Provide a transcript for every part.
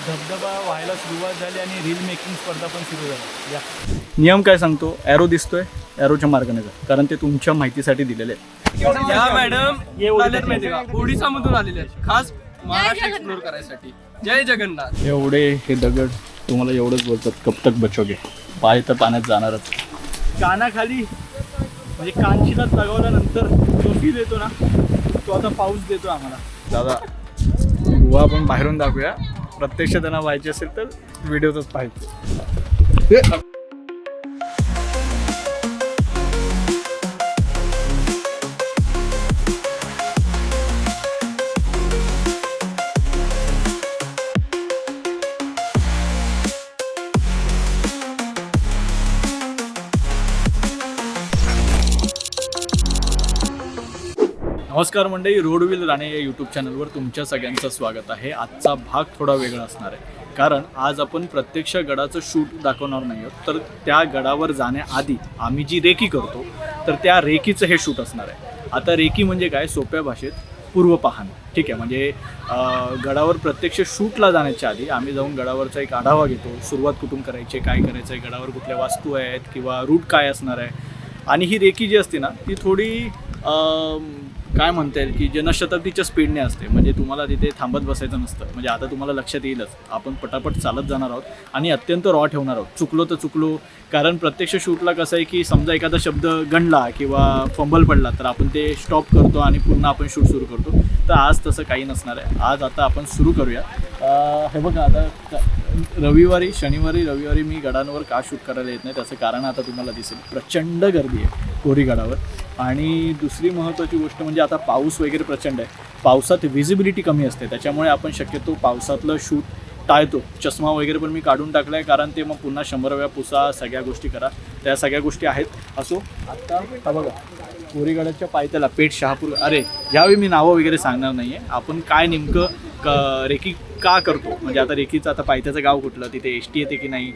धबधबा व्हायला सुरुवात झाली आणि रील मेकिंग स्पर्धा पण सुरू झाली. या नियम काय सांगतो, ॲरो दिसतोय, ॲरोच्या मार्गाने जा, कारण ते तुमच्या माहितीसाठी दिलेले आहेत. या मॅडम ओडिसामधून आलेले आहेत, खास महाराष्ट्र एक्सप्लोर करायसाठी. जय जगन्नाथ. एवढे हे दगड तुम्हाला एवढंच बोलतात, कब तक बचोगे, पाय तर पाण्यात जाणारच. कानाखाली म्हणजे कानशिलात लगावल्यानंतर जो फील येतो ना, तो आता पाऊस देतो आम्हाला. दादा गुहा आपण बाहेरून दाखवूया, प्रत्यक्ष त्यांना व्हायचे असेल तर व्हिडिओतच पाहिजे. नमस्कार मंडळी, रोड विल राणे या यूट्यूब चॅनलवर तुमच्या सगळ्यांचं स्वागत आहे. आजचा भाग थोडा वेगळा असणार आहे, कारण आज आपण प्रत्यक्ष गडाचं शूट दाखवणार नाही आहोत, तर त्या गडावर जाण्याआधी आम्ही जी रेकी करतो तर त्या रेकीचं हे शूट असणार आहे. आता रेकी म्हणजे काय, सोप्या भाषेत पूर्वपाहन. ठीक आहे, म्हणजे गडावर प्रत्यक्ष शूटला जाण्याच्या आधी आम्ही जाऊन गडावरचा एक आढावा घेतो. सुरुवात कुठून करायची, काय करायचं आहे, गडावर कुठल्या वास्तू आहेत किंवा रूट काय असणार आहे. आणि ही रेकी जी असते ना, ती थोडी काय म्हणता येईल की जनशताब्दीच्या स्पीडने असते. म्हणजे तुम्हाला तिथे थांबत बसायचं नसतं. म्हणजे आता तुम्हाला लक्षात येईलच, आपण पटापट चालत जाणार आहोत आणि अत्यंत रॉ ठेवणार आहोत. चुकलो तर चुकलो, कारण प्रत्यक्ष शूटला कसं आहे की समजा एखादा शब्द गणला किंवा फंबल पडला तर आपण ते स्टॉप करतो आणि पुन्हा आपण शूट सुरू करतो. तर आज तसं काही नसणार आहे. आज आता आपण सुरू करूया. हे बघा, आता रविवारी मी गडांवर का शूट करायला येत नाही त्याचं कारण आता तुम्हाला दिसेल. प्रचंड गर्दी आहे कोरी गडावर. आणि दुसरी महत्त्वाची गोष्ट म्हणजे आता पाऊस वगैरे प्रचंड आहे. पावसात व्हिजिबिलिटी कमी असते, त्याच्यामुळे आपण शक्यतो पावसातलं शूट टाळतो. चष्मा वगैरे पण मी काढून टाकला आहे, कारण ते मग पुन्हा 100 वेळा पुसा, सगळ्या गोष्टी करा, त्या सगळ्या गोष्टी आहेत. असो, आत्ता हा बघा कोरीगडाच्या पायथ्याला पेठ शहापूर. अरे यावेळी मी नावं वगैरे सांगणार नाही आहे. आपण काय नेमकं रेकी का करतो, म्हणजे आता रेकीचं आता पायथ्याचं गाव कुठलं, तिथे एस टी येते की नाही,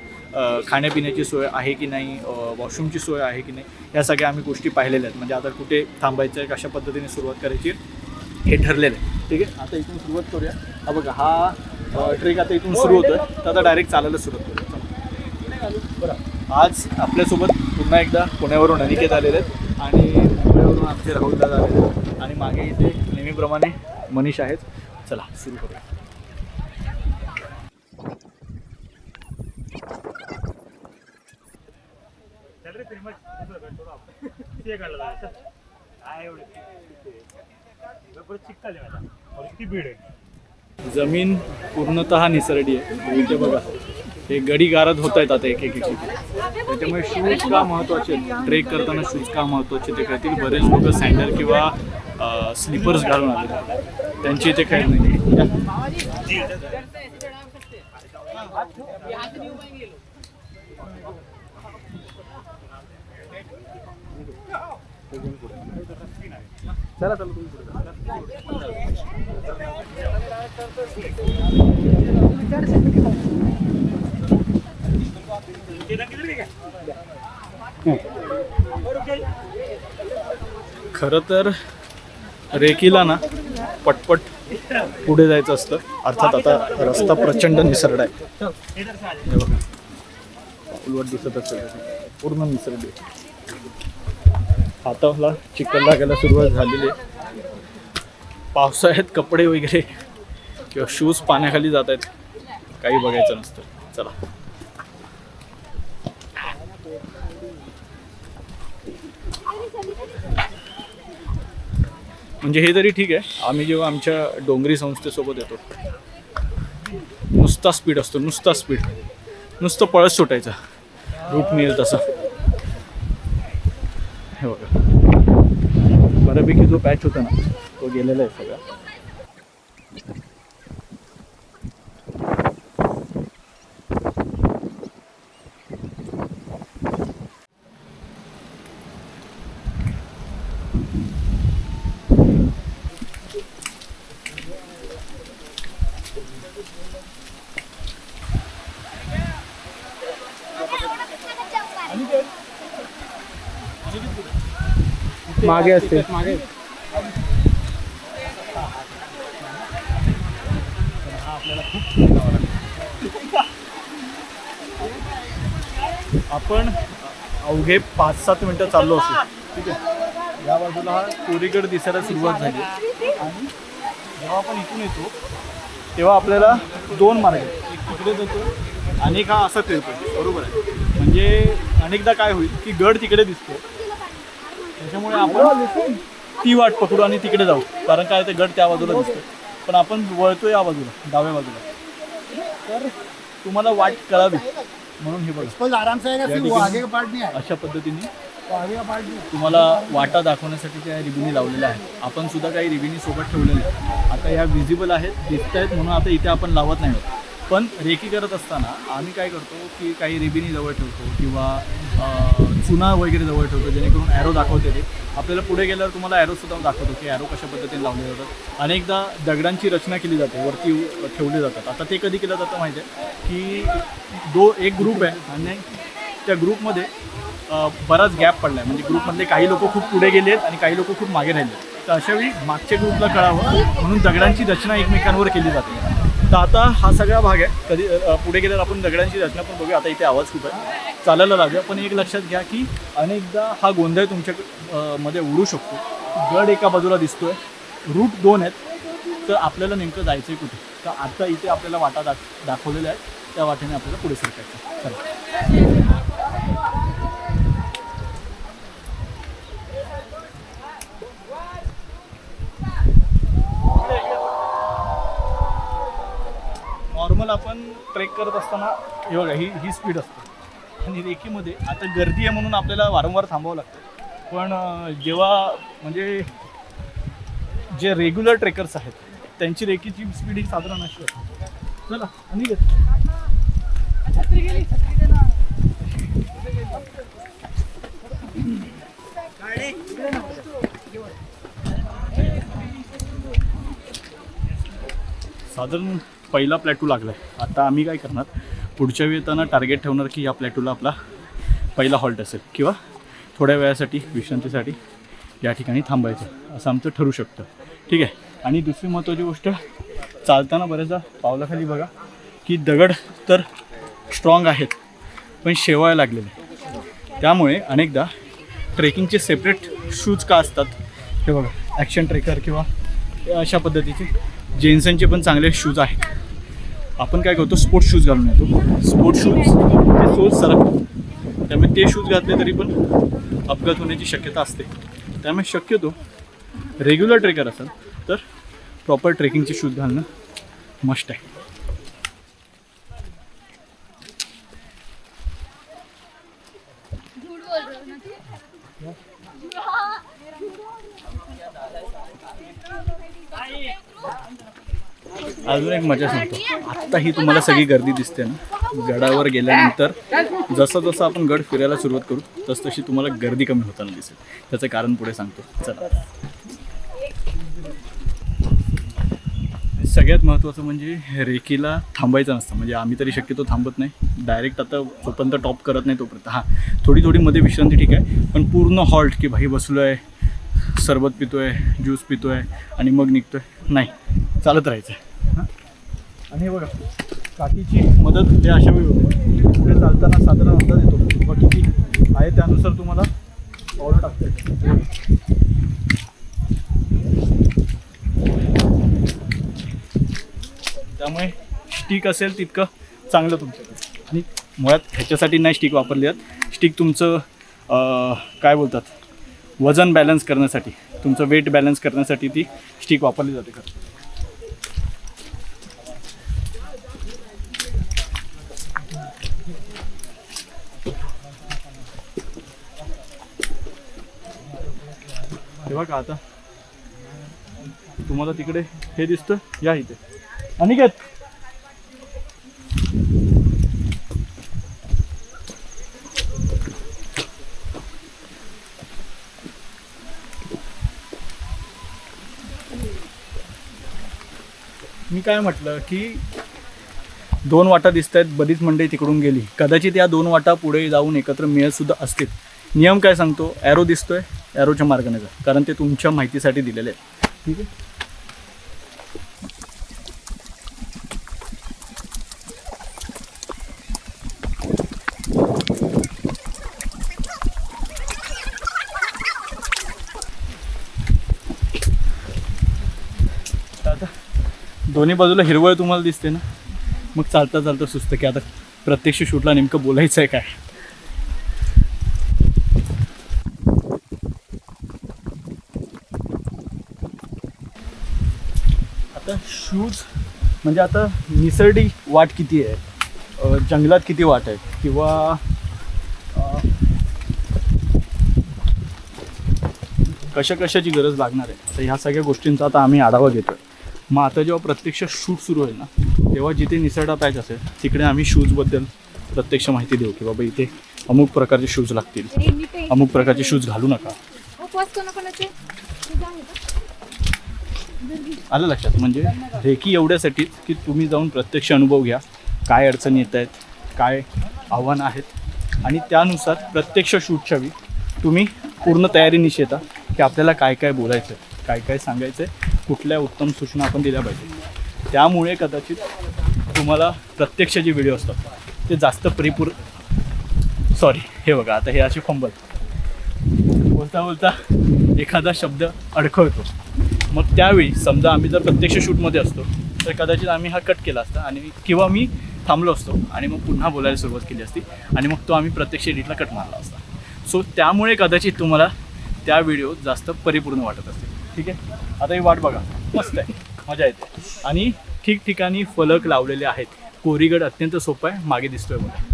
खाण्यापिण्याची सोय आहे की नाही, वॉशरूमची सोय आहे की नाही, या सगळ्या आम्ही गोष्टी पाहिलेल्या आहेत. म्हणजे आता कुठे थांबायचं आहे, कशा पद्धतीने सुरुवात करायची हे ठरलेलं आहे. ठीक आहे, आता इथून सुरुवात करूया. हा बघा, हा ट्रेक आता इथून सुरू होतो आहे, तर आता डायरेक्ट चालायला सुरुवात करूया. बरं, आज आपल्यासोबत पुन्हा एकदा पुण्यावरून अनिकेत आलेले आहेत आणि मुंबईवरून आमचे राहुल दादा आलेले आहेत आणि मागे इथे नेहमीप्रमाणे मनीष आहेत. चला सुरू करूया. जमीन पूर्णतः निसरडी आहे. इथे बघा, हे गडी गारद होत आहेत आता एक एक एक. त्याच्यामुळे शूज का महत्त्वाचे, ट्रेक करताना शूज का महत्त्वाचे ते कळतील. बरेच लोक सँडल किंवा स्लीपर्स घालून आले, त्यांची इथे खेळ नाही. चला चला खरं तर रेकीला ना पटपट पुढे जायचं असतं. अर्थात आता रस्ता प्रचंड निसरडा आहे. हे बघा, उलवट दिसत असेल, पूर्ण निसरडी आहे. हाताला चिखल लागायला सुरुवात झालेली आहे. पावसाळ्यात कपडे वगैरे किंवा शूज पाण्याखाली जात आहेत, काही बघायचं नसतं. चला, म्हणजे हे तरी ठीक आहे. आम्ही जेव्हा आमच्या डोंगरी संस्थेसोबत येतो, नुसता स्पीड असतो, नुसता स्पीड, नुसतं पळस सुटायचा, रूट मिळेल तसा. हे बघा, बऱ्यापैकी जो पॅच होता ना तो गेलेला आहे सगळा. मागे असते. मागे आपल्याला खूप आपण अवघे 5-7 मिनटं चाललो असू, ठीक आहे. या बाजूला हा कोरीगड दिसायला सुरुवात झाली आणि जेव्हा आपण इथून येतो तेव्हा आपल्याला 2 मार्ग आहेत. एक तिकडे जातो आणि एक हा असा फिरतो, बरोबर आहे. म्हणजे अनेकदा काय होईल की गड तिकडे दिसतो, त्याच्यामुळे आपण ती वाट पकडू आणि तिकडे जाऊ, कारण काय ते गड त्या बाजूला दिसतो, पण आपण वळतो या बाजूला, डाव्या बाजूला. तर तुम्हाला वाट कळावी म्हणून हे बघा आराम से आएगा, फिर वो आगे का पार्ट नहीं आएगा, अशा पद्धतीने वो आगे का पार्ट नहीं है। तुम्हाला वाटा दाखवण्यासाठी त्या रिबिनी लावलेल्या आहेत. आपण सुद्धा काही रिबिनी सोबत ठेवलेल्या आहेत. आता या विजिबल आहेत, दिसत आहेत म्हणून आता इथे आपण लावत नाही आहोत. पण रेकी करत असताना आम्ही काय करतो की काही रिबिनी जवळ ठेवतो किंवा चुना वगैरे जवळ ठेवतो, जेणेकरून ॲरो दाखवते ते. आपल्याला पुढे गेल्यावर तुम्हाला ॲरोसुद्धा दाखवतो की ॲरो कशा पद्धतीने लावले जातात. अनेकदा दगडांची रचना केली जाते, वरती ठेवले जातात. आता ते कधी केलं जातं माहिती आहे की एक ग्रुप आहे आणि त्या ग्रुपमध्ये बराच गॅप पडला आहे. म्हणजे ग्रुपमधले काही लोक खूप पुढे गेले आहेत आणि काही लोक खूप मागे राहिले आहेत. तर अशावेळी मागच्या ग्रुपला कळावं म्हणून दगडांची रचना एकमेकांवर केली जाते. तर आता हा सगळा भाग आहे. कधी पुढे गेल्यावर आपण दगडांची रचना पण बघूया. आता इथे आवाज खूप आहे, चालायला लागूया. पण एक लक्षात घ्या की अनेकदा हा गोंधळ तुमच्या मध्ये उडू शकतो. गड एका बाजूला दिसतोय, रूट 2 आहेत, तर आपल्याला नेमकं जायचं आहे कुठे. तर आता इथे आपल्याला वाटा दाखवलेल्या आहेत, त्या वाटेने आपल्याला पुढे सरकायचं. चला. नॉर्मल आपण ट्रेक करत असताना हे बघा ही स्पीड असते आणि रेकीमध्ये आता गर्दी आहे म्हणून आपल्याला वारंवार थांबावं लागतं. पण जेव्हा म्हणजे जे रेग्युलर ट्रेकर्स आहेत त्यांची रेकीची स्पीड ही साधारण अशी असते. चला आणि साधारण पहिला प्लॅटू लागला आहे. आता आम्ही काय करणार, पुढच्या वेळी येताना टार्गेट ठेवणार की या प्लॅटूला आपला पहिला हॉल्ट असेल किंवा थोड्या वेळासाठी विश्रांतीसाठी या ठिकाणी थांबायचं असं आमचं ठरू शकतं, ठीक आहे. आणि दुसरी महत्त्वाची गोष्ट, चालताना बऱ्याचदा पावलाखाली बघा की दगड तर स्ट्रॉंग आहेत पण शेवायला लागलेले. त्यामुळे अनेकदा ट्रेकिंगचे सेपरेट शूज का असतात हे बघा, ॲक्शन ट्रेकर किंवा अशा पद्धतीचे जेन्सनचे पण चांगले शूज आहेत. आपण काय करतो, स्पोर्ट्स शूज घालून येतो. स्पोर्ट्स शूज ते सोज सरकतात, त्यामुळे ते शूज घातले तरी पण अपघात होण्याची शक्यता असते. त्यामुळे शक्यतो रेग्युलर ट्रेकर असेल तर प्रॉपर ट्रेकिंगचे शूज घालणं मस्ट आहे. अजून एक मजा सांगतो. आत्ता ही तुम्हाला सगळी गर्दी दिसते ना, गडावर गेल्यानंतर जसं जसं आपण गड फिरायला सुरुवात करू तसतशी तुम्हाला गर्दी कमी होताना दिसेल. त्याचं कारण पुढे सांगतो. चला. सगळ्यात महत्त्वाचं म्हणजे रेकीला थांबायचं नसतं. म्हणजे आम्ही तरी शक्यतो थांबत नाही, डायरेक्ट आता जोपर्यंत टॉप करत नाही तोपर्यंत. हां, थोडी थोडी मध्ये विश्रांती ठीक आहे, पण पूर्ण हॉल्ट की भाई बसलो आहे, सरबत पितो आहे, ज्यूस पितो आहे आणि मग निघतो आहे नाही, चालत राहायचं आहे. आणि हे बघा, काठीची मदत हे अशा वेळी होते. पुढे चालताना साधारण अंदाज येतो बाबा किती आहे, त्यानुसार तुम्हाला पावलं टाकता येतं. त्यामुळे स्टिक असेल तितकं चांगलं तुमच्याकडे. आणि मुळात ह्याच्यासाठी नाही स्टिक वापरली आहेत. स्टिक तुमचं काय बोलतात, वजन बॅलन्स करण्यासाठी, तुमचं वेट बॅलन्स करण्यासाठी ती स्टिक वापरली जाते. खरं तेव्हा का आता तुम्हाला तिकडे हे दिसतं, या इथे अनिकेत. मी काय म्हटलं की 2 वाटा दिसत आहेत, बरीच मंडळी तिकडून गेली. कदाचित या 2 वाटा पुढे जाऊन एकत्र मिळत सुद्धा असतील. नियम काय सांगतो, ॲरो दिसतोय, ॲरोच्या मार्गाने जा, कारण ते तुमच्या माहितीसाठी दिलेले आहे, ठीक आहे. दोन्ही बाजूला हिरवळ तुम्हाला दिसते ना, मग चालता चालता सुचतं की आता प्रत्यक्ष शूटला नेमकं बोलायचं आहे काय. आता शूज म्हणजे आता निसर्डी वाट किती आहे, जंगलात किती वाट आहे, किंवा कशाची गरज लागणार आहे, तर ह्या सगळ्या गोष्टींचा आता आम्ही आढावा घेतो. मग आता जेव्हा प्रत्यक्ष शूट सुरू होईल ना, तेव्हा जिथे निसर्डा पॅच असेल तिकडे आम्ही शूजबद्दल प्रत्यक्ष माहिती देऊ की बाबा इथे अमुक प्रकारचे शूज लागतील, अमुक प्रकारचे शूज घालू नका. आलं लक्षात. म्हणजे रेकी एवढ्यासाठीच की तुम्ही जाऊन प्रत्यक्ष अनुभव घ्या, काय अडचणी येत आहेत, काय आव्हानं आहेत, आणि त्यानुसार प्रत्यक्ष शूटच्या वेळी तुम्ही पूर्ण तयारीनिशी येता की आपल्याला काय काय बोलायचं आहे, काय काय सांगायचं आहे, कुठल्या उत्तम सूचना आपण दिल्या पाहिजे. त्यामुळे कदाचित तुम्हाला प्रत्यक्ष जे व्हिडिओ असतात ते जास्त सॉरी हे बघा आता हे असे फंबल बोलता बोलता एखादा शब्द अडखळतो. मग त्यावेळी समजा आम्ही जर प्रत्यक्ष शूटमध्ये असतो तर कदाचित आम्ही हा कट केला असता, आणि किंवा मी थांबलो असतो आणि मग पुन्हा बोलायला सुरुवात केली असती, आणि मग तो आम्ही प्रत्यक्ष एडिटला कट मारला असता. सो त्यामुळे कदाचित तुम्हाला त्या व्हिडिओ जास्त परिपूर्ण वाटत असतील. ठीक आहे. आता ही वाट बघा, मस्त आहे, मजा येते, आणि ठिकठिकाणी फलक लावलेले आहेत. कोरीगड अत्यंत सोपं आहे, मागे दिसतोय बघा.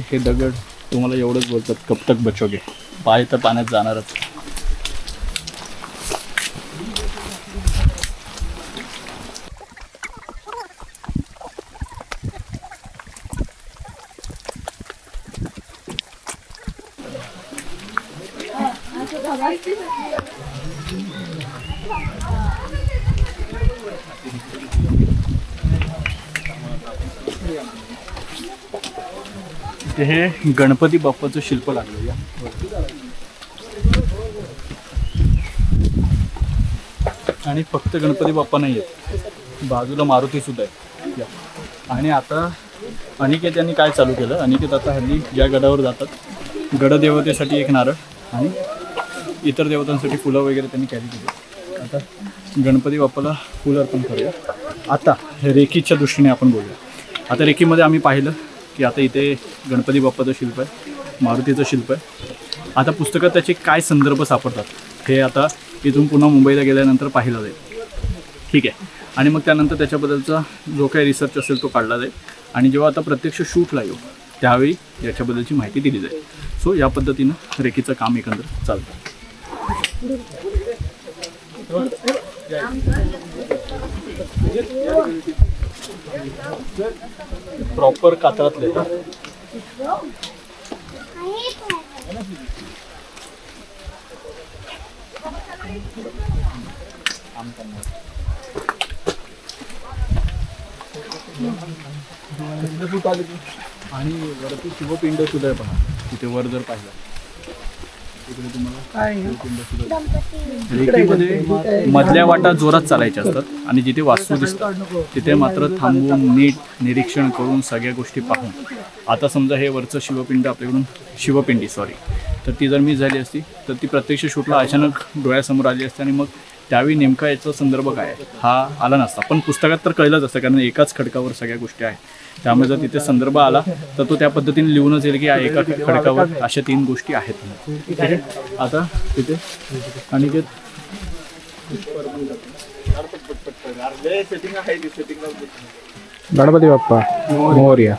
हे दगड तुम्हाला एवढंच बोलतात, कब तक बचोगे, पाय तर पाण्यात जाणारच. हे गणपती बाप्पाचं शिल्प लागलं या, आणि फक्त गणपती बाप्पा नाही आहेत, बाजूला मारुती सुद्धा आहे. आणि आता अनिकेत यांनी काय चालू केलं, अनिकेत आता हल्ली ज्या गडावर जातात गडदेवतेसाठी एक नारळ आणि इतर देवतांसाठी फुलं वगैरे त्यांनी कॅरी केली. आता गणपती बाप्पाला फुलं अर्पण करूया. आता रेकीच्या दृष्टीने आपण बोलूया. आता रेकीमध्ये आम्ही पाहिलं की आता इथे गणपती बाप्पाचं शिल्प आहे, मारुतीचं शिल्प आहे. आता पुस्तकात त्याचे काय संदर्भ सापडतात हे आता इथून पुन्हा मुंबईला गेल्यानंतर पाहिलं जाईल. ठीक आहे. आणि मग त्यानंतर त्याच्याबद्दलचा जो काही रिसर्च असेल तो काढला जाईल, आणि जेव्हा आता प्रत्यक्ष शूटला येऊ त्यावेळी याच्याबद्दलची माहिती दिली जाईल. सो या पद्धतीनं रेकीचं काम एकंदर चालतं. प्रॉपर कातळातले आणि वरती शिवपिंड सुद्धा आहे पहा. तिथे वर जर पाहिलं तिकडे तुम्हाला रेकीमध्ये मधल्या वाटा जोरात चालायच्या असतात, आणि जिथे वास्तू दिसतात तिथे मात्र थांबून नीट निरीक्षण करून सगळ्या गोष्टी पाहून. आता समजा हे वरचं शिवपिंड आपल्याकडून शिवपिंडी तर ती जर मिस झाली असती तर ती प्रत्यक्ष शूटला अचानक डोळ्यासमोर आली असते, आणि मग त्यावेळी नेमका याचा संदर्भ काय आहे हा आला नसता. पण पुस्तकात तर कळलंच असतं, कारण एकाच खडकावर सगळ्या गोष्टी आहेत. त्यामुळे जर तिथे संदर्भ आला तर तो त्या पद्धतीने लिहूनच येईल की या एका खडकावर अशा 3 गोष्टी आहेत. ठीक आहे. आता तिथे अनिकेत गणपती बाप्पा मोरया.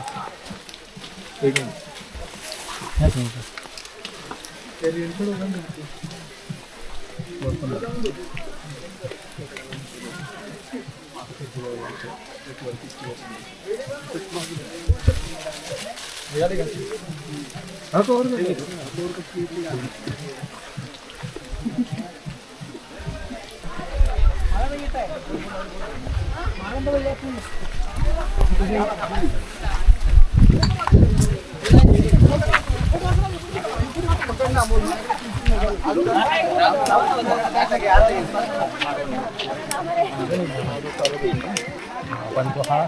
पण तो हा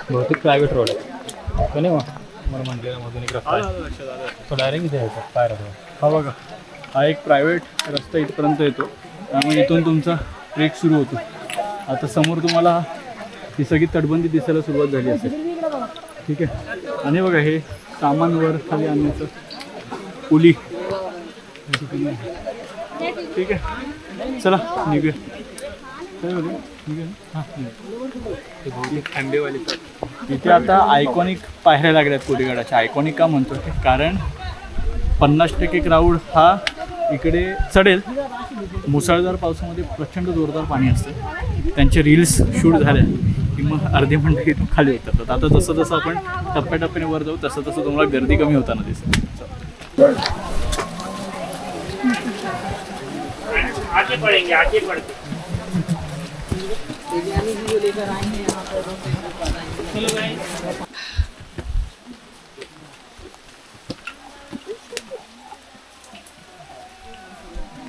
बहुतेक प्रायव्हेट रोड आहे तो नाही मला म्हटलेला मधून एक रस्ता आहे लक्षात आलं. तो डायरेक्ट इथे यायचा काय राहतो हा बघा, हा एक प्रायव्हेट रस्ता इथपर्यंत येतो, त्यामुळे इथून तुमचा ट्रेक सुरू होतो. आता समोर तुम्हाला ही सगळी तटबंदी दिसायला सुरुवात झाली असेल. ठीक आहे. आणि बघा हे सामान वर खाली आणण्याचं पुली. ठीक आहे, चला निघूया. काय बोलू? निघूया ना? हां, ते बहुतेक थंडीवाली इथे आता आयकॉनिक पायऱ्या लागल्यात कोटीगडाच्या. आयकॉनिक का म्हणतो की कारण 50% क्राऊड हा इकडे चढेल. मुसळधार पावसामध्ये प्रचंड जोरदार पाणी असतं. त्यांचे रील्स शूट झाल्या की मग अर्धी मंडळी इथून खाली उतरतात. आता जसं जसं आपण टप्प्याटप्प्याने वर जाऊ तसं तसं तुम्हाला गर्दी कमी होताना दिसेल. आगे बढ़ेंगे, आगे बढ़ते। चलो भाई।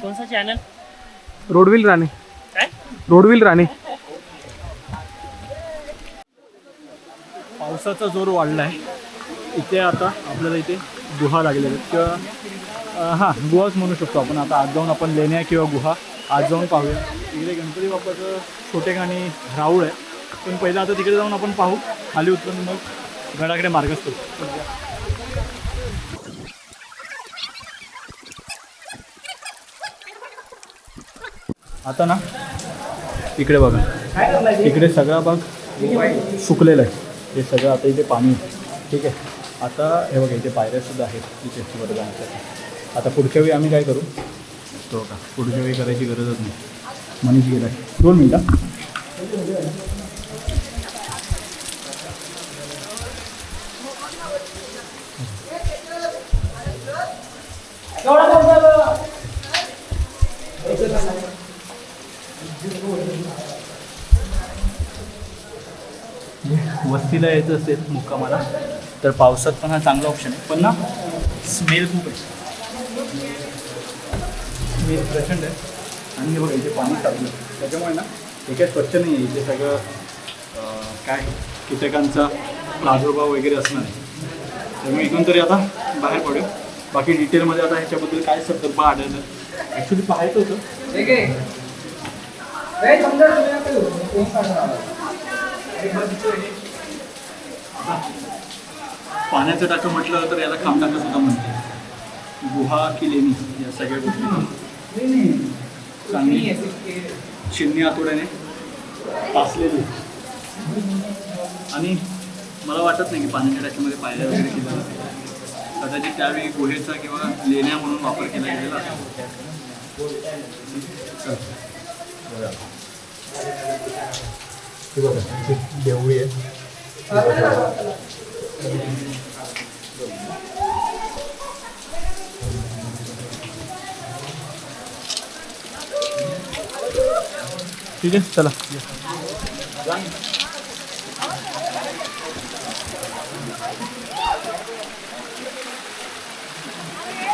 कौन सा चैनल? रोडविल राणे. काय? रोडविल राणे. पावसाचा जोर वाढला आहे. इथे आता आपल्याला इथे गुहा लागलेल्या आहेत किंवा हां गुहाच म्हणू शकतो आपण. आता आज जाऊन आपण लेण्या किंवा गुहा आज जाऊन पाहूया. इकडे गणपती बाप्पाचं छोटेखानी राऊळ आहे, पण पहिलं आता तिकडे जाऊन आपण पाहू. खाली उतरून मग गडाकडे मार्गस्थ करू. आता ना इकडे बघा, इकडे सगळा भाग सुकलेला आहे. हे सगळं आता इथे पाणी आहे. ठीक आहे. आता हे बघा इथे पायऱ्यासुद्धा आहेत इथे वर जाण्यासाठी. आता पुढच्या वेळी आम्ही काय करू तो का पुढच्या वेळी करायची गरजच नाही. मनीष गेला आहे. 2 मिनटं. वस्तीला यायचं असेल मुक्कामाला तर पावसात पण हा चांगला ऑप्शन आहे. पण ना स्मेल खूप आहे. स्मेल प्रचंड आहे. आणि हे बघा इथे पाणी साचलं त्याच्यामुळे ना हे काय स्वच्छ नाही आहे. इथे सगळं काय कीटकांचा प्रादुर्भाव वगैरे असणार आहे. त्यामुळे इथून तरी आता बाहेर पडूया. बाकी डिटेलमध्ये आता ह्याच्याबद्दल काय संकल्प आढळलं ॲक्च्युली पाहायचं होतं. पाण्याचं टाकं म्हटलं तर याला खामटाकं सुद्धा म्हणते. गुहा की लेणी या सगळ्या गोष्टी चांगली चिमणी आतोड्याने पासलेली. आणि मला वाटत नाही की पाण्याच्या टाकीमध्ये पायऱ्या वगैरे केल्या जाते. कदाचित त्यावेळी गुहेचा किंवा लेण्या म्हणून वापर केला गेलेला असेल. देवळी आहे. ठीक आहे, चला.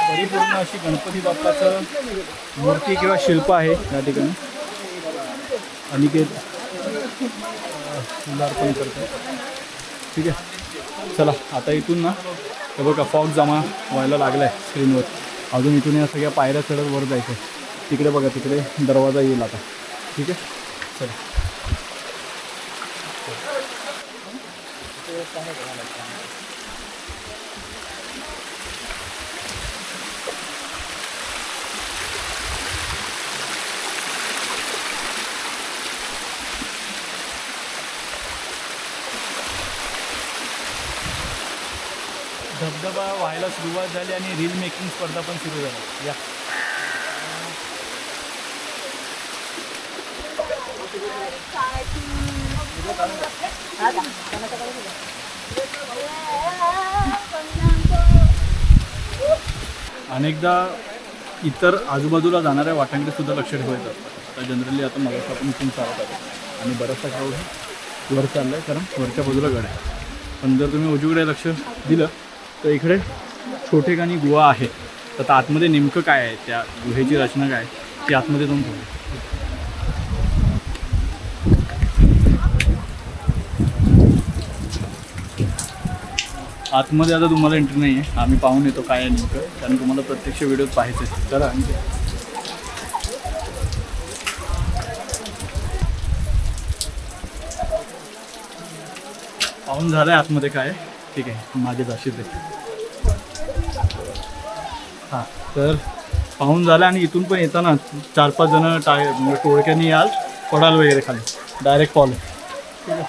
परिपूर्ण अशी गणपती बाप्पाचं मूर्ती किंवा शिल्प आहे या ठिकाणी. अनिकेत फुलार्पण करतो. ठीक आहे, चला. आता इथून ना हे बघा फॉग जमा व्हायला लागला आहे स्क्रीनवर. अजून इथून या सगळ्या पायऱ्या चढत वर जायचं. तिकडे बघा तिकडे दरवाजा येईल आता. ठीक आहे, चला. धबधबा व्हायला सुरुवात झाली आणि रील मेकिंग स्पर्धा पण सुरू झाली. या अनेकदा इतर आजूबाजूला जाणाऱ्या वाटांकडे सुद्धा लक्ष ठेवायचं असतं. आता जनरली आता मला आपण इथून चालत आलो आणि बराचसा क्राऊड वर चालला आहे, कारण वरच्या बाजूला गड आहे. पण जर तुम्ही उजवीकडे लक्ष दिलं तर इकडे छोटेखानी गुहा आहे. तर आता आतमध्ये नेमकं काय आहे, त्या गुहेची रचना काय आहे ती आतमध्ये जाऊन बघू. आतमध्ये आता तुम्हाला एंट्री नाही आहे, आम्ही पाहून येतो काय आहे नेमकं, कारण तुम्हाला प्रत्यक्ष व्हिडिओत पाहायचं आहे. चला पाहून झालं आहे आतमध्ये काय आहे. ठीक आहे, मागे जाशील ते. हां, तर पाहून झालं आणि इथून पण येताना 4-5 जण म्हणजे टोळक्याने याल, पडाल वगैरे खाली, डायरेक्ट फॉलो. ठीक आहे,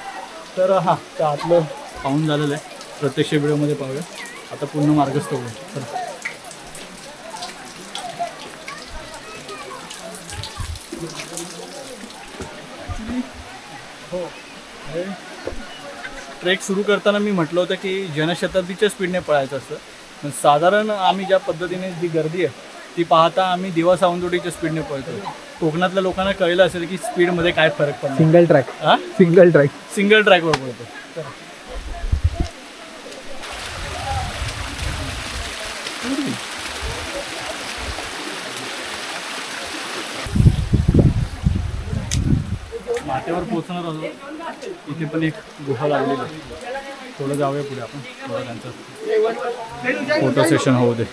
तर हां, त्या आतलं पाहून झालेलं आहे. प्रत्यक्ष व्हिडिओमध्ये पाहूया. आता पूर्ण मार्गस्थ होईल. चला हो, ट्रेक सुरू करताना मी म्हटलं होतं की जनशताब्दीच्या स्पीडने पळायचं असतं. पण साधारण आम्ही ज्या पद्धतीने जी गर्दी आहे ती पाहता आम्ही दिवा सावंतवाडीच्या स्पीडने पळतो. कोकणातल्या लोकांना कळलं असेल की स्पीडमध्ये काय फरक पडतो. सिंगल ट्रॅक हां, सिंगल ट्रॅकवर पळतो. माथ्यावर पोहोचणार आहोत. इथे पण एक गुहा लागलेली आहे. थोडं जाऊया पुढे आपण, थोडं त्यांचं फोटो सेशन होऊ दे.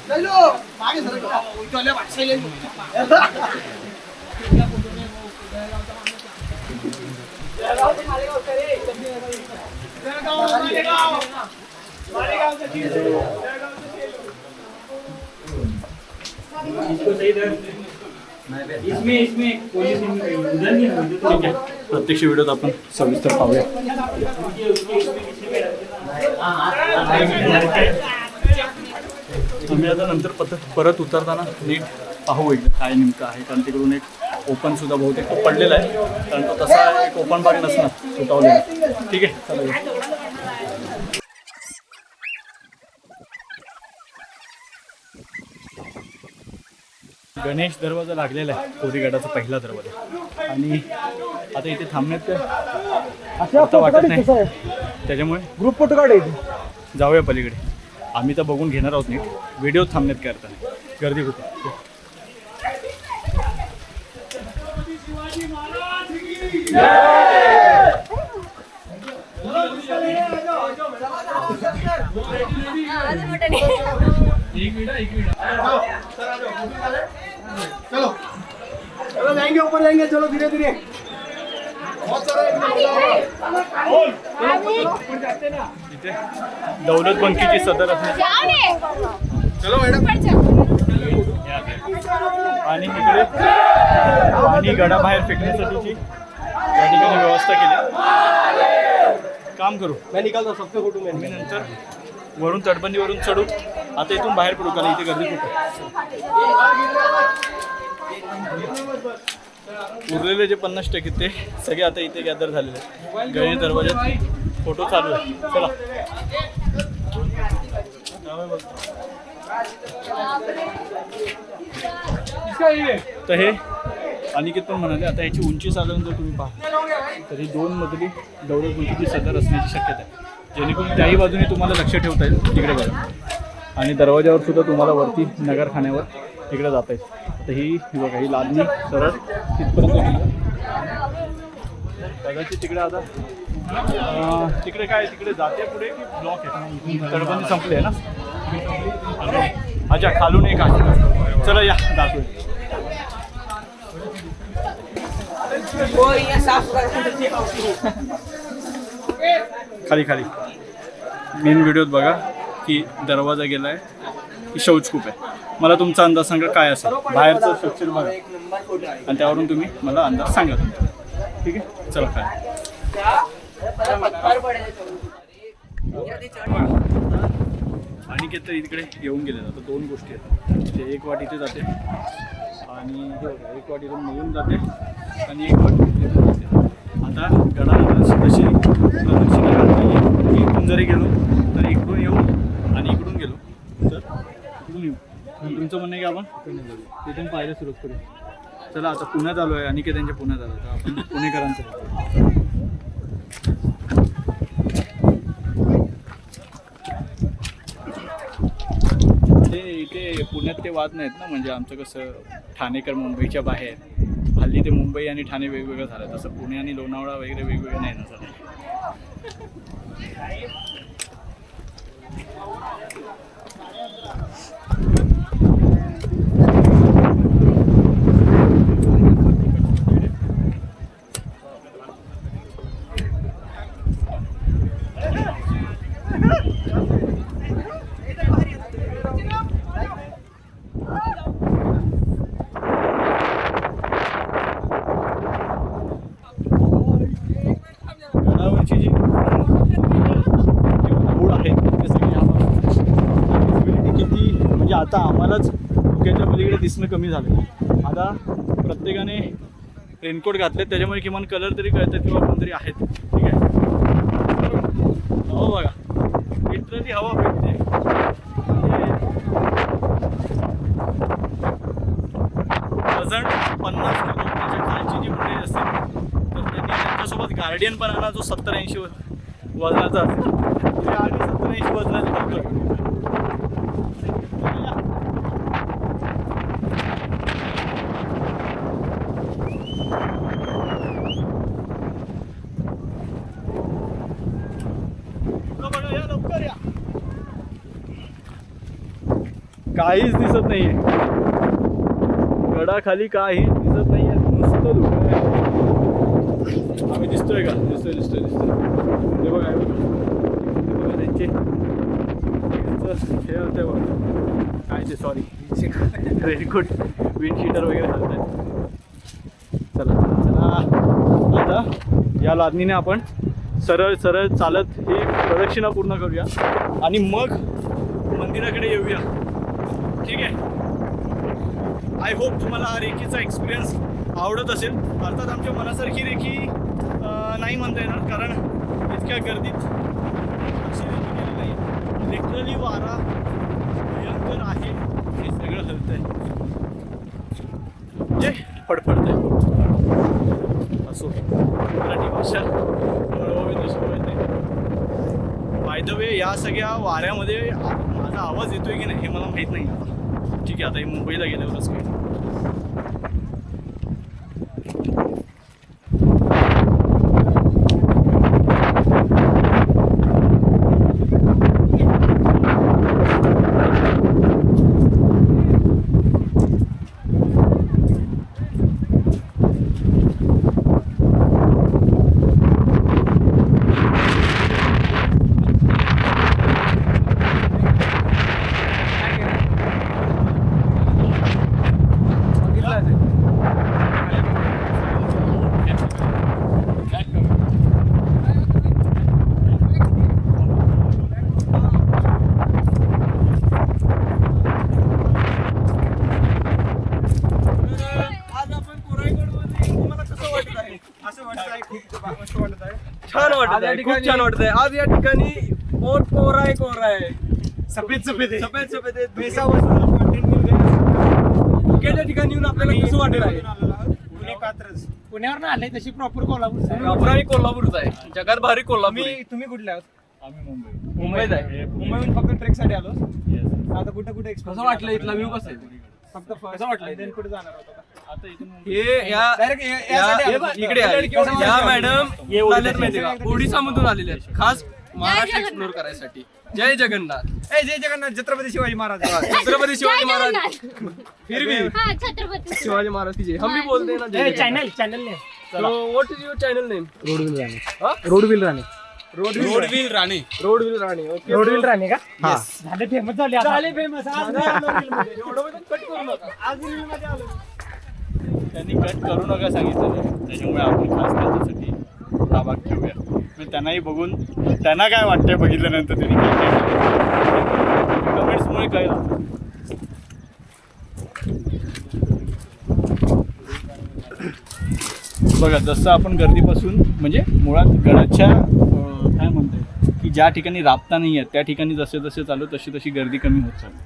प्रत्यक्ष व्हिडिओत आपण सविस्तर पाहूया. आम्ही आता नंतर परत उतरताना नीट पाहू इकडे काय नेमकं आहे, कारण तिकडून एक ओपन सुद्धा बहुतेक तो पडलेला आहे, कारण तो तसा एक ओपन भाग नसणार, सुटावलेला. ठीक आहे, चला. गणेश दरवाजा लागलेला आहे, कोरीगडाचा पहिला दरवाजा. आणि आता इथे थांबण्यात आता वाटत नाही, त्याच्यामुळे ग्रुप फोटो काढायचे. जाऊया पलीकडे. आम्ही तर बघून घेणार आहोत नीट, व्हिडिओ थांबण्यात काय अर्थ नाही, गर्दी होते. चलो जाएंगे, ऊपर जाएंगे, चलो धीरे धीरे. इथे दौलत बंकीची सदर असणे. चलो मॅडम. आणि इकडे पाणी गडाबाहेर फेकण्यासाठीची या ठिकाणी व्यवस्था केली. काम करू, मैं निकालता सबके फोटो में. मी नंतर वरून तटबंदीवरून चढू. आता इथून बाहेर पडू, कारण इथे गर्दी खूप आहे. उरलेले जे 50% ते सगळे आता इथे गॅदर झालेले आहेत. गणेश दरवाज्यात फोटो चालू आहे. चला. तर हे अनिकेत पण म्हणाले, आता याची उंची साधारण जर तुम्ही पाहा तर ही 2 मजली दौलत बंकीची सदर असण्याची शक्यता आहे, जेणेकरून त्याही बाजूने तुम्हाला लक्ष ठेवता येईल तिकडे बघा. आणि दरवाजावर सुद्धा तुम्हाला वरती नगरखान्यावर तिकडे जाता येईल. तर ही बघा, ही लादणी सरळ तिथपर्यंत गेली. कदाचित तिकडे आता तिकडे काय तिकडे जाते पुढे की ब्लॉक आहे, तटबंदी संपली आहे ना. अच्छा, खालून एक आहे. चला या दाखवूया. खाली खाली मेन व्हिडिओत बघा की दरवाजा गेला आहे की शौचकूप आहे. मला तुमचा अंदाज सांगा काय असेल. बाहेरचं स्ट्रक्चर बघा आणि त्यावरून तुम्ही मला अंदाज सांगा तुमचा. ठीक आहे, चला काय. अनिकेत तर इकडे येऊन गेले. आता 2 गोष्टी आहेत. ते एक वाट इथे जाते आणि एक वाट इथून निघून जाते आणि एक वाट इथून जाते. आता गडाला तशी प्रदक्षिणा घालता येईल. इकडून जरी गेलो तर इकडून येऊ आणि इकडून गेलो तर इकडून येऊ. तुमचं म्हणणं आहे की आपण तिथून पायऱ्या सुरू करू. चला आता पुण्यात आलो आहे आणि त्यांच्या पुण्यात आलो तर आपण पुणेकरांचं बघूया. ते इथे पुण्यात ते वाद नाहीत ना, म्हणजे आमचं कसं ठाणेकर मुंबईच्या बाहेर, हल्ली ते मुंबई आणि ठाणे वेगवेगळं झालं, तसं पुणे आणि लोणावळा वगैरे वेगवेगळं नाही ना झालं. गडावरची जी ओढ आहे ते सगळे आम्हाला visibility किती म्हणजे आता आम्हालाच डोक्याच्या पलीकडे दिसणं कमी झालं. आता प्रत्येकाने रेनकोट घातले त्याच्यामुळे किमान कलर तरी कळतात किंवा कोणतरी आहेत. ठीक आहे, हो बघा लिटरली हवा भेटते. वजन 50 किलो त्याच्या खालची जी मुले असतील तर त्यांनी त्यांच्यासोबत गार्डियन पण आणा जो 70-80 वजनाचा असेल. ते आधी 70-80 वजनाचे फक्त. बघा या लवकर या. काहीच दिसत नाहीये गडाखाली, काहीच दिसत नाहीये, नुसतं धुकं आहे. आम्ही दिसतोय का? दिसतोय दिसतोय दिसतोय. हे बघा हे बघा त्यांचे हे होते बघा काय ते सॉरी रेनकोट विंडशीटर वगैरे घालत आहेत. चला चला आता या लादणीने आपण सरळ सरळ चालत ही प्रदक्षिणा पूर्ण करूया आणि मग मंदिराकडे येऊया. ठीक आहे, आय होप तुम्हाला हा रेकीचा एक्सपिरियन्स आवडत असेल. अर्थात आमच्या मनासारखी रेकी नाही म्हणता येणार कारण इतक्या गर्दीत अशी रेकी केली नाही. लिटरली वारा भयंकर आहे, हे सगळं हलतंय म्हणजे फडफडतंय. असो मराठी भाषा वळवावी तशी वळते. बाय द वे या सगळ्या वाऱ्यामध्ये माझा आवाज येतोय की नाही हे मला माहीत नाही आता. ठीक आहे, आता हे मुंबईला गेल्यावरच काय. छान वाटत आहे, खूप छान वाटत आहे. आज या ठिकाणी और कोरा आहे सफेद सफेद सफेद सफेद धुक्याच्या ठिकाणी येऊन आपल्याला कसं वाटेल आहे. पुण्यावर आले तशी प्रॉपर कोल्हापूर. आपण कोल्हापूरचा आहे, जगात भारी कोल्हापूर आहे. तुम्ही कुठल्या आहोत? आम्ही मुंबईत आहे. मुंबईहून फक्त ट्रेक साठी आलो. आता कुठे कुठे कसं वाटलं इथला व्ह्यू कसा आहे? फक्त कसं वाटलं? कुठे जाणार होता? आता इथून हे इकडे आहे. या मॅडम आल्यात माहिती का, ओडिसामधून आलेले आहेत खास महाराष्ट्र एक्सप्लोर करायसाठी. जय जगन्नाथ. जय जगन्नाथ. छत्रपती शिवाजी महाराज. छत्रपती शिवाजी महाराज. फिर भी हाँ छत्रपती शिवाजी महाराज की जय. हम भी बोलते हैं ना जय जगन्नाथ. चॅनल ने So what is your channel name? रोडविल राणे. हा? रोडविल राणे. रोडविल राणे. रोडविल राणे. ओके. रोडविल राणे का? झाले फेमस झाले आता. झाले फेमस. कट करू नका. आज रील मध्ये आलो. त्यांनी कट करू नका सांगितलं, त्याच्यामुळे आपण खास त्यांच्यासाठी हा भाग ठेवूया. म्हणजे त्यांनाही बघून त्यांना काय वाटतंय बघितल्यानंतर त्यांनी कमेंट्समुळे कळलं. बघा जसं आपण गर्दीपासून म्हणजे मुळात गडाच्या काय म्हणताय की ज्या ठिकाणी राबता नाही आहेत त्या ठिकाणी जसे जसे चालू तशी तशी गर्दी कमी होत चालू.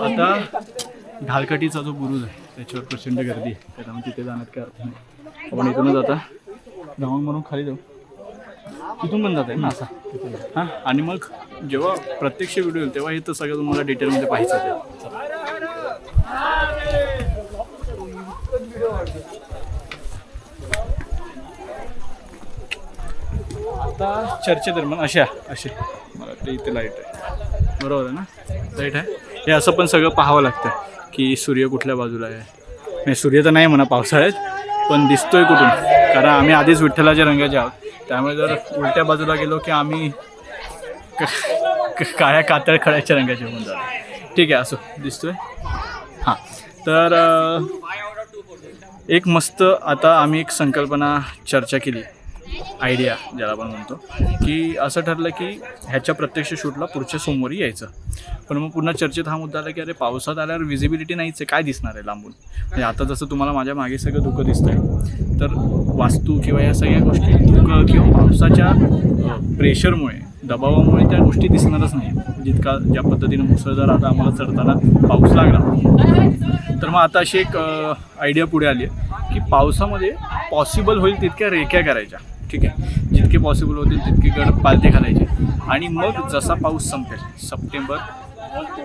आता ढालकाठीचा जो बुरुज आहे त्याच्यावर प्रचंड गर्दी आहे, त्याच्यामुळे तिथे जाण्यात काय अर्थ नाही. आपण इथूनच आता ग्राउंड म्हणून खाली जाऊ, तिथून पण जात आहे ना असा. हां, आणि मग जेव्हा प्रत्यक्ष व्हिडिओ येईल तेव्हा हे तर सगळं तुम्हाला डिटेलमध्ये पाहायचं आहे. आता चर्चेदरम्यान असे मला वाटतं इथे लाईट आहे, बरोबर आहे ना, लाईट आहे. हे असं पण सगळं पाहावं लागतं की सूर्य कुठल्या बाजूला आहे. नाही, सूर्य तर नाही म्हणा पावसाळ्यात, पण दिसतोय कुठून, कारण आम्ही आधीच विठ्ठलाच्या रंगाचे आहोत. त्यामुळे जर उलट्या बाजूला गेलो की आम्ही काळ्या कातळ खड्याच्या रंगाचे होऊन जातो. ठीक आहे, असो दिसतोय. हां, तर एक मस्त आता आम्ही एक संकल्पना चर्चा केली, आयडिया ज्याला आपण म्हणतो, की असं ठरलं की ह्याच्या प्रत्यक्ष शूटला पुढच्या सोमवारी यायचं. पण मग पुन्हा चर्चेत हा मुद्दा आला की अरे पावसात आल्यावर विजिबिलिटी नाहीच आहे, काय दिसणार आहे लांबून. म्हणजे आता जसं तुम्हाला माझ्या मागे सगळं धुकं दिसतं आहे, तर वास्तू किंवा या सगळ्या गोष्टी धुकं किंवा पावसाच्या प्रेशरमुळे, दबावामुळे त्या गोष्टी दिसणारच नाही. जितका ज्या पद्धतीनं मुसळधार आता आम्हाला चढताना पाऊस लागला, तर मग आता अशी एक आयडिया पुढे आली आहे की पावसामध्ये पॉसिबल होईल तितक्या रेक्या करायच्या. ठीक आहे, जितके पॉसिबल होतील तितके गड पालथे घालायचे, आणि मग जसा पाऊस संपेल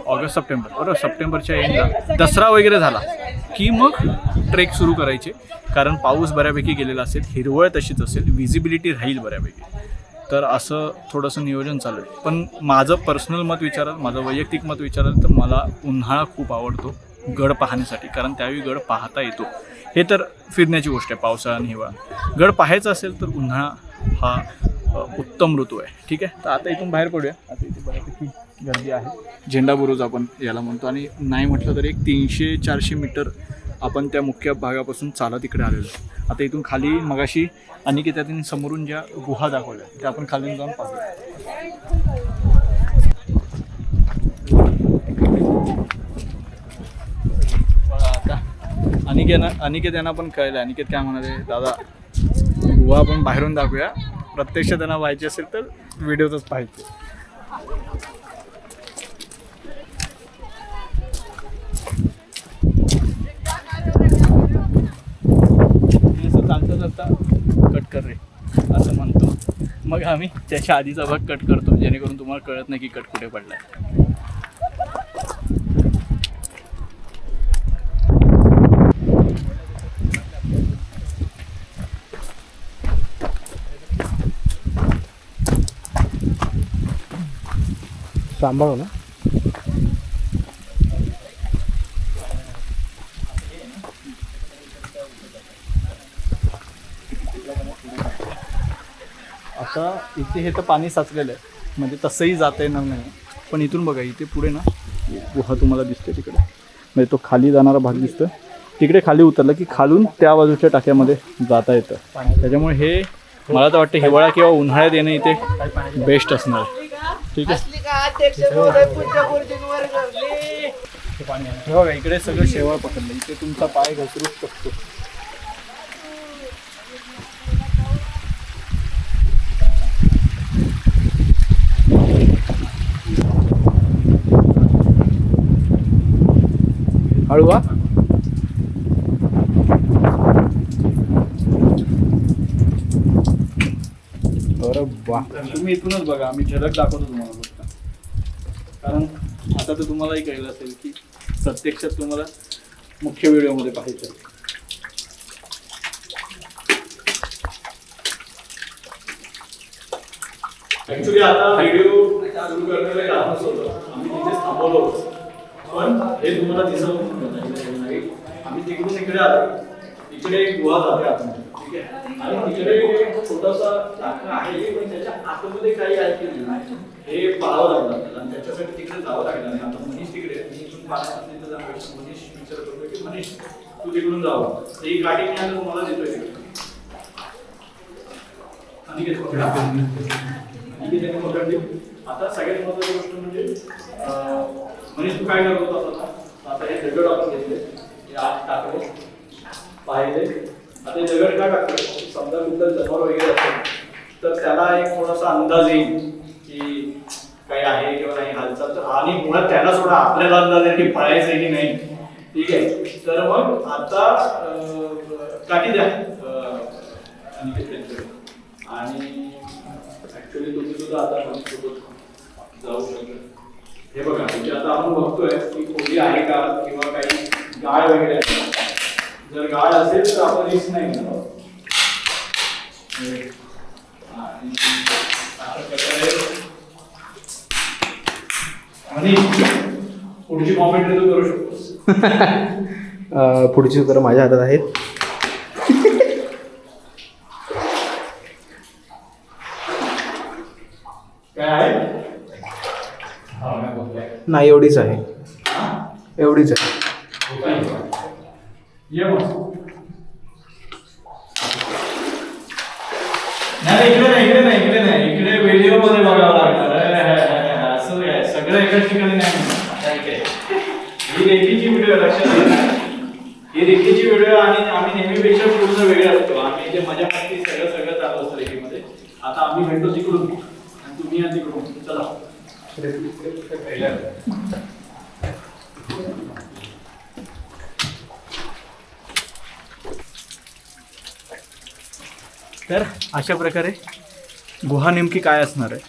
ऑगस्ट सप्टेंबर बरोबर, सप्टेंबरच्या एंडला दसरा वगैरे झाला की मग ट्रेक सुरू करायचे. कारण पाऊस बऱ्यापैकी गेलेला असेल, हिरवळ तशीच असेल, विजिबिलिटी राहील बऱ्यापैकी. तर असं थोडंसं नियोजन चालू आहे. पण माझं पर्सनल मत विचाराल, माझं वैयक्तिक मत विचाराल तर मला उन्हाळा खूप आवडतो गड पाहण्यासाठी, कारण त्यावेळी गड पाहता येतो. हे तर फिरण्याची गोष्ट आहे, पावसाळा आणि हिवाळा. गड पाहायचा असेल तर उन्हाळा हा उत्तम ऋतू आहे. ठीक आहे, तर आता इथून बाहेर पडूया. आता इथे बऱ्यापैकी गर्दी आहे, झेंडा बुरुज आपण याला म्हणतो, आणि नाही म्हटलं तर एक 300-400 मीटर आपण त्या मुख्य भागापासून चालत इकडे आलेलो. आता इथून खाली मगाशी अनिकेताने समोरून ज्या गुहा दाखवल्या त्या आपण खाली जाऊन पाहूया. आता अनिकेत पण कळलं. अनिकेत काय म्हणाले, दादा गुहा आपण बाहेरून दाखवूया, प्रत्यक्ष त्यांना व्हायची असेल तर व्हिडिओतच पाहायचे. चालता कट कर रे असं म्हणतो, मग आम्ही त्याच्या आधीचा भाग कट करतो, जेणेकरून तुम्हाला कळत नाही की कट कुठे पडलाय. सांभाळू ना. आता इथे हे तर पाणी साचलेलं आहे, म्हणजे तसंही जाता येणार नाही. पण इथून बघा, इथे पुढे ना गुहा तुम्हाला दिसते तिकडे, म्हणजे तो खाली जाणारा भाग दिसतोय. तिकडे खाली उतरलं की खालून त्या बाजूच्या टाक्यामध्ये जाता येतं. त्याच्यामुळे हे मला तर वाटतं हिवाळा किंवा उन्हाळ्यात येणं इथे बेस्ट असणार आहे. ठीक आहे, हे बघा इकडे सगळं शेवाळ पकडलं, इथे तुमचा पाय घसरू शकतो. हळूवा. अरे वा, तुम्ही इथूनच बघा, आम्ही झलक दाखवतो तुम्हाला गोष्ट. कारण आता तर तुम्हालाही कळलं असेल की प्रत्यक्षात तुम्हाला मुख्य व्हिडिओमध्ये पाहायचं. ऍक्च्युली आता व्हिडिओ सुरू करण्याचं कारण असं होतं, आम्ही तिथेच थांबवलो होतो, पण हे तुम्हाला दिसत आम्ही तिकडून इकडे आलो. इकडे एक गुहा जाते आपण, ठीक आहे, आणि तिकडे छोटासा टाका आहे, पण त्याच्या आतमध्ये काही ऐकलं नाही. हे पाहावं लागलं आपल्याला, आणि त्याच्यासाठी तिकडे जावं लागलं. आणि आता मनीष तिकडे, मी इथून पाहण्यासाठी जाण्यापेक्षा मनीष विचार करतो की मनीष तू तिकडून जावं. ही गाडी मी आता तुम्हाला देतोय तिकडे. आणि त्यांनी पकडली. आता सगळ्यात महत्त्वाची गोष्ट म्हणजे मनीष तू काय करत होता आता हे दगड आपण घेतले, हे आत टाकले, पाहिले. आता हे दगड काय टाकले, समजा कुठलं जनावर वगैरे असेल तर त्याला एक थोडासा अंदाज येईल की काही आहे किंवा नाही हालचाल. तर आणि मुळात त्याला सोडा आपल्याला अंदाज आहे की पळायचं आहे की नाही. ठीक आहे, तर मग आता काठी द्या आणि ऍक्च्युली तुम्ही सुद्धा आता सोबत जाऊ शकता. हे बघा म्हणजे आता आपण बघतोय की कोणी आहे का किंवा काही गाळ वगैरे आहे. जर गाळ असेल तर आपण रिस्क नाही घेणार. आणि अशा प्रकारे आणि पुढची कॉमेंट्री तू करू शकतोस. पुढची उत्तरं माझ्या हातात आहेत. काय आहे? नाही, एवढीच आहे, एवढीच आहे. ये मग. नाही इकडे नाही, इकडे नाही, इकडे नाही, इकडे व्हिडिओ मध्ये बघावं लागणार. असं काय सगळं एकाच ठिकाणी नाही. ही रेखीची व्हिडिओ लक्षात घ्या. ही रेखीची व्हिडिओ आणि आम्ही नेहमीपेक्षा पूर्ण वेगळे असतो. आम्ही जे मजा मस्ती सगळं चालू असतं रेखीमध्ये. आता आम्ही भेटतो तिकडून आणि तुम्ही या तिकडून. चला तर अशा प्रकारे गुहा नेमकी काय असणार आहे,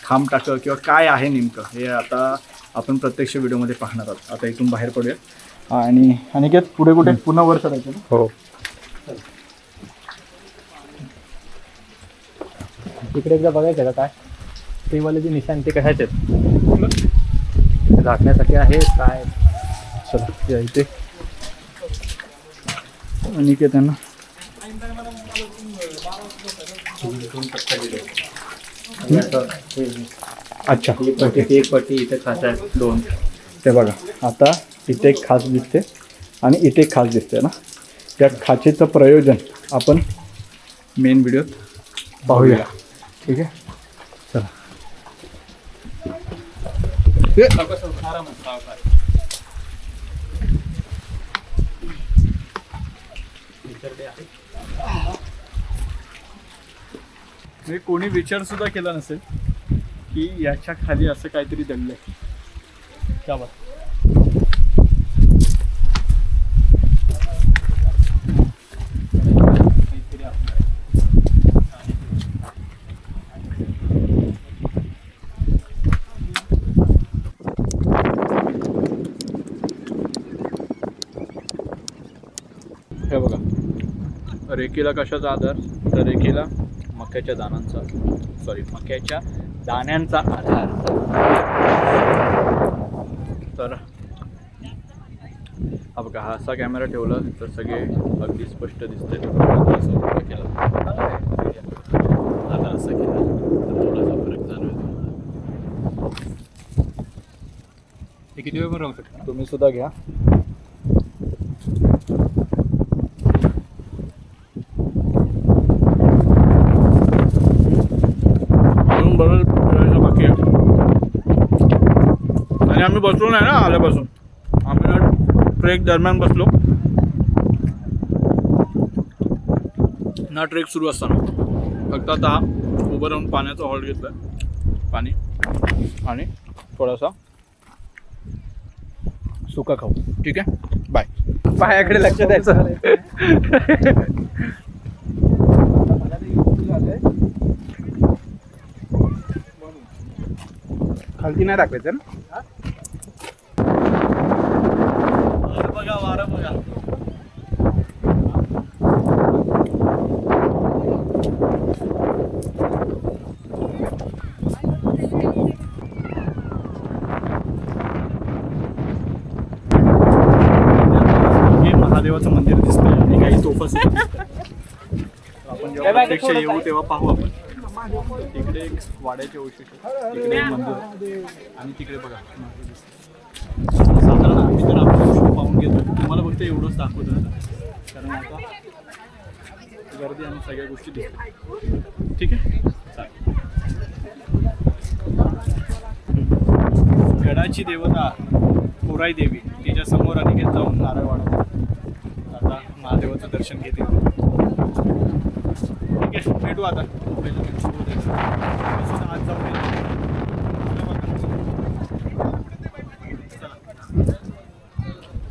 खांब टाकं किंवा काय आहे नेमकं हे आता आपण प्रत्यक्ष व्हिडिओमध्ये पाहणार आहोत. आता इथून बाहेर पडूया आणि अनिकेत पुढे कुठे पुन्हा वर चढायचं ना? हो, तिकडे एकदा बघायचं का काय ते वाले जे निशाण ते कशाचे आहेत, झाकण्यासाठी आहे काय. चला या इथे अनिकेत यांना अच्छा एक पट्टी इथे खाचा आहे 2. ते बघा आता इथे एक खाच दिसते आणि इथे एक खाच दिसते ना. त्या खाचेचं प्रयोजन आपण मेन व्हिडिओत पाहूया. ठीक आहे, चला. म्हणजे कोणी विचार सुद्धा केला नसेल की याच्या खाली असं काहीतरी दडलंय. क्या बात. हे बघा रेकीला कशाचा आधार, तर रेकीला मक्याच्या दाण्यांचा आधार. तर हा बघा हा असा कॅमेरा ठेवला तर सगळे अगदी स्पष्ट दिसते. असं उभं केलं आता असं केलं तर थोडासा फरक जाणवेल. हे किती वेळ पण राहू शकतो. तुम्ही सुद्धा घ्या. बाकी आहे आणि आम्ही बसलो नाही ना आल्यापासून. आम्ही ट्रेक दरम्यान बसलो ना, ट्रेक सुरू असताना. फक्त आता हा उभं राहून पाण्याचा हॉल्ट घेतलाय, पाणी आणि थोडासा सुका खाऊ. ठीक आहे, बाय. पायाकडे लक्ष द्यायचं. खालती नाही दाखवायचं ना. बघा वारं बघा. हे महादेवाचं मंदिर दिसतंय आणि काही तोफा सुद्धा दिसतंय. आपण जेव्हा प्रत्यक्ष येऊ तेव्हा पाहू आपण. तिकडे एक वाड्याचे अवशेष, तिकडे मंदिर आणि तिकडे बघा साधारण आम्ही तर आपण शो पाहून घेतो. तुम्हाला फक्त एवढंच दाखवतो कारण आता गर्दी आणि सगळ्या गोष्टी दिसतात. ठीक आहे, चालेल. गडाची देवता कोराई देवी तिच्या समोर अनिकेत जाऊन नारळ वाढवतो. आता महादेवाचं दर्शन घेते. ठीक आहे, भेटू आता. पहिलं भेटू. सुद्धा आज जाऊन येतो. चला.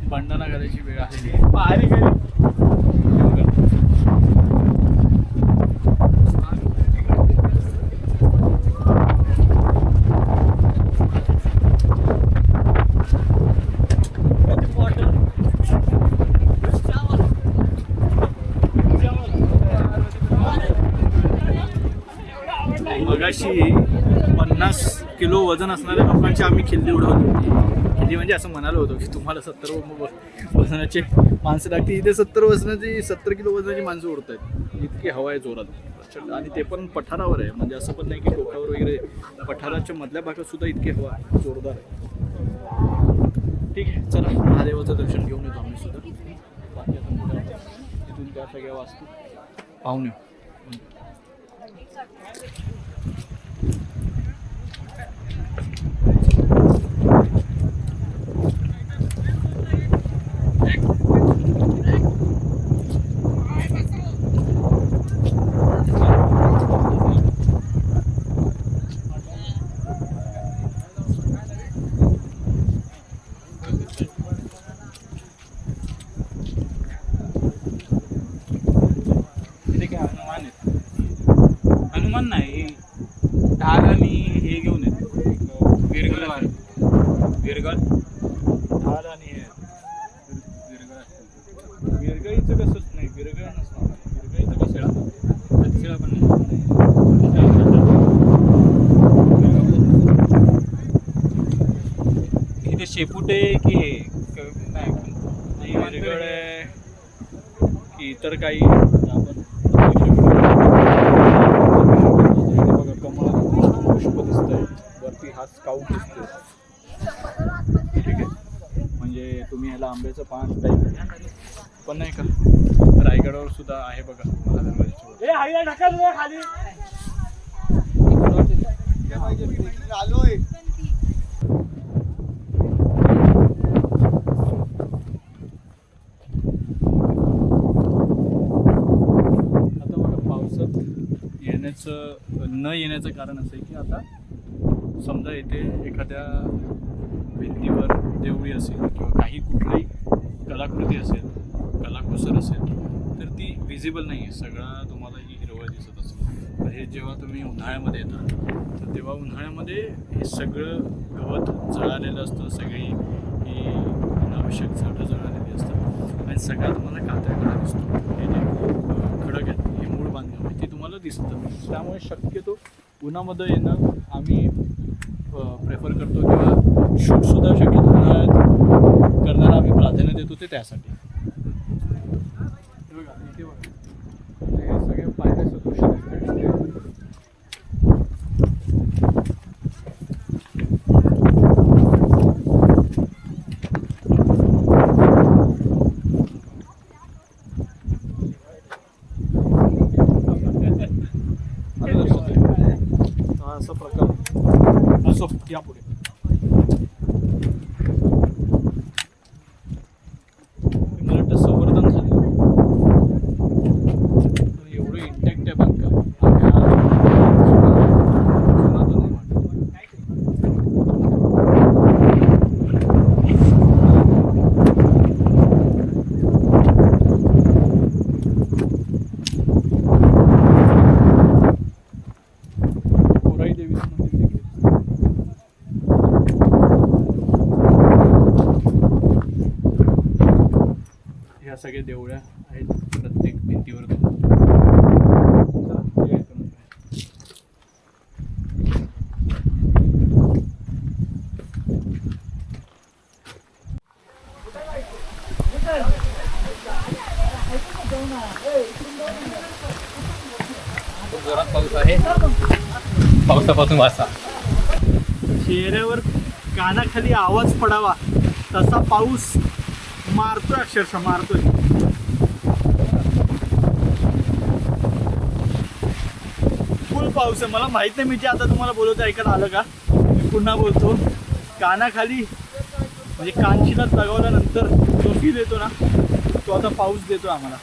भांडणं करायची वेळ आलेली आहे. पाहायला गेली. मगाशी 50 किलो वजन असणाऱ्या लोकांची आम्ही खिल्ली उडवली होती. खिल्ली म्हणजे असं म्हणालो होतो की तुम्हाला 70 वजनाचे माणसं लागतील. इथे 70 किलो वजनाची माणसं उडत आहेत. इतकी हवा आहे जोरात आणि ते पण पठारावर आहे. म्हणजे असं पण नाही की टोकावर वगैरे, पठाराच्या मधल्या भागात सुद्धा इतकी हवा जोरदार आहे. ठीक आहे, चला महादेवाचं दर्शन घेऊन येतो आम्ही सुद्धा. बाकी आता पुढे इथून त्या सगळ्या वास्तू पाहून येऊ. हनुमान नाही, ढाल आणि हे घेऊन येत विरगळ ढाल आणि हे विरगळीचं कसंच नाही. विरगळ नसणार. विरगळीचं कसं शिळा पण नाही. इथे शेपूटे की हे नाही विरगळ आहे की इतर काही. आपण बघा कमळ पुष्प दिसतंय वरती. हा स्काउट दिसतोय. ठीक आहे, म्हणजे तुम्ही ह्याला आंब्याचं पान टाईप पण नाही का. रायगडावर सुद्धा आहे बघा न येण्याचं कारण असं आहे की आता समजा इथे एखाद्या भिंतीवर देवळी असेल किंवा काही कुठलीही कलाकृती असेल, कलाकुसर असेल, तर ती विजिबल नाही आहे. सगळा तुम्हाला ही हिरवळ दिसत असेल. तर हे जेव्हा तुम्ही उन्हाळ्यामध्ये येता तर तेव्हा उन्हाळ्यामध्ये हे सगळं गवत जळालेलं असतं. सगळी ही अनावश्यक झाडं जळालेली असतात आणि सगळा तुम्हाला कातळकडा दिसतो. हे जे खडक आहेत, हे मूळ बांधकाम आहे, ते तुम्हाला दिसतं. त्यामुळे शक्यतो उन्हामध्ये येणं आम्ही प्रेफर करतो किंवा शूटसुद्धा शक्यतो उन्हाळ्यात करण्याला आम्ही प्राधान्य देतो. ते त्यासाठी इथे बघा हे सगळे पायऱ्याचं दृश्य दिसते. असा प्रकार असो. या पुढे मला वाटतं संवर्धन झालं. एवढं इंटॅक्ट आहे बांधकाम. कोराई देवीचं मंदिर देखील. ह्या सगळ्या देवळ्या आहेत प्रत्येक भिंतीवर. जोरात पाऊस आहे. पावसापासून वाचा. चेहऱ्यावर कानाखाली आवाज पडावा तसा पाऊस मारतोय. अक्षरशः मारतोय. फुल पाऊस आहे. मला माहित नाही मी जे आता तुम्हाला बोलवतो ऐकायला आलं का. मी पुन्हा बोलतो. कानाखाली म्हणजे कानशिलात लगावल्यानंतर जो फील येतो ना तो आता पाऊस देतो आम्हाला.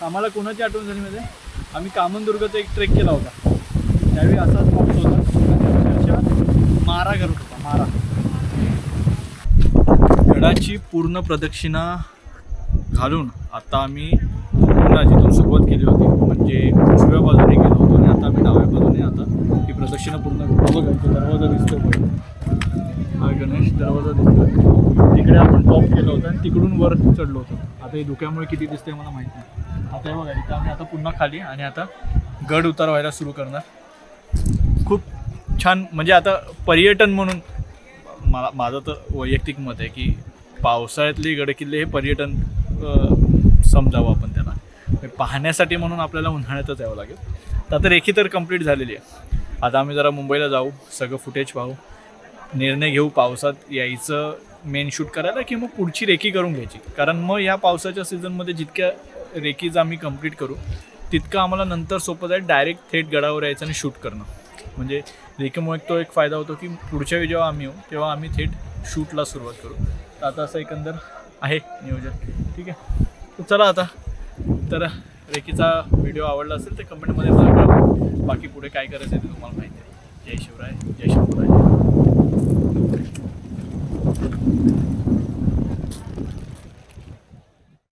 आम्हाला कोणाची आठवण झाली म्हणजे आम्ही कामनदुर्गचा एक ट्रेक केला होता. त्यावेळी असाच पाऊस होता आणि अक्षरशः मारा करत होता, मारा. गडाची पूर्ण प्रदक्षिणा घालून आता आम्ही पुन्हा जिथून सुरुवात केली होती म्हणजे उजव्या बाजूने गेलो होतो आणि आता आम्ही डाव्या बाजूने आता ती प्रदक्षिणा पूर्ण करतो. बघा इथे दरवाजा दिसतो बघा. हा गणेश दरवाजा दिसतो. तिकडे आपण टॉप केलं होतं आणि तिकडून वर चढलो होतो. आता हे धुक्यामुळे किती दिसतंय मला माहिती नाही. आता हे बघा इथं आम्ही आता पुन्हा खाली आणि आता गड उतार व्हायला सुरू करणार. खूप छान म्हणजे आता पर्यटन म्हणून माझं तर वैयक्तिक मत आहे की पावसाळ्यातले गडकिल्ले हे पर्यटन समजावं आपण त्याला. पाहण्यासाठी म्हणून आपल्याला उन्हाळ्यातच यावं लागेल. तर आता रेखी तर कंप्लीट झालेली आहे. आता आम्ही जरा मुंबईला जाऊ, सगळं फुटेज पाहू, निर्णय घेऊ पावसात यायचं मेन शूट करायला की मग पुढची रेखी करून घ्यायची. कारण मग या पावसाच्या सीझनमध्ये जितक्या रेकीज आम्ही कंप्लीट करू तितकं आम्हाला नंतर सोपं जाईल डायरेक्ट थेट गडावर यायचं आणि शूट करणं. म्हणजे रेकीमुळे तो एक फायदा होतो की पुढच्या वेळी जेव्हा आम्ही येऊ तेव्हा आम्ही थेट शूटला सुरुवात करू. तर आता असं एकंदर आहे नियोजन. ठीक आहे, तर चला आता. तर रेकीचा व्हिडिओ आवडला असेल तर कमेंटमध्ये मला कळवा. बाकी पुढे काय करायचं आहे ते तुम्हाला माहिती आहे. जय शिवराय, जय शिवराय.